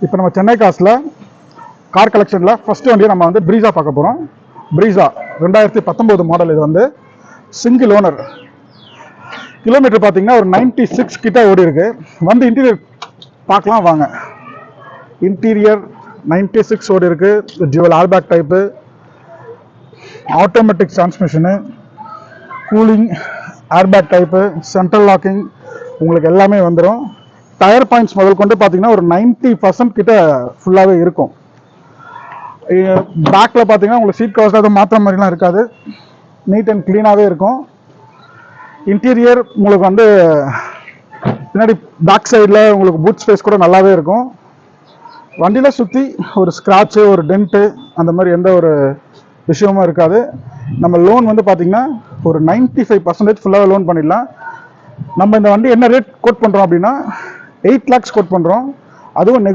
இப்போ நம்ம சென்னை காசில் கார் கலெக்ஷனில் ஃபஸ்ட்டு வண்டியை நம்ம வந்து ப்ரீஸா பார்க்க போகிறோம். ப்ரீஸா 2019 மாடல். இது வந்து சிங்கிள் ஓனர். கிலோமீட்டர் பார்த்தீங்கன்னா ஒரு 96 கிட்ட ஓடி இருக்கு. வந்து இன்டீரியர் பார்க்கலாம் வாங்க. இன்டீரியர் 96 ஓடி இருக்கு. Dual airbag type, automatic transmission, cooling, airbag type, central locking உங்களுக்கு எல்லாமே வந்துடும். டயர் பாயிண்ட்ஸ் முதல் கொண்டு பார்த்தீங்கன்னா ஒரு 90% கிட்ட ஃபுல்லாகவே இருக்கும். பேக்கில் பார்த்தீங்கன்னா உங்களுக்கு சீட் கவர்ஸ் எதுவும் மாற்ற மாதிரிலாம் இருக்காது. நீட் அண்ட் க்ளீனாகவே இருக்கும். இன்டீரியர் உங்களுக்கு வந்து பின்னாடி பேக் சைடில் உங்களுக்கு பூட் ஸ்பேஸ் கூட நல்லாவே இருக்கும். வண்டியில் சுற்றி ஒரு ஸ்க்ராட்சு, ஒரு டென்ட்டு அந்த மாதிரி எந்த ஒரு விஷயமும் இருக்காது. நம்ம லோன் வந்து பார்த்தீங்கன்னா ஒரு 95% ஃபுல்லாகவே லோன் பண்ணிடலாம். நம்ம இந்த வண்டி என்ன ரேட் கோட் பண்ணுறோம் அப்படின்னா 8 lakhs கோட் பண்ணுறோம். அதுவும்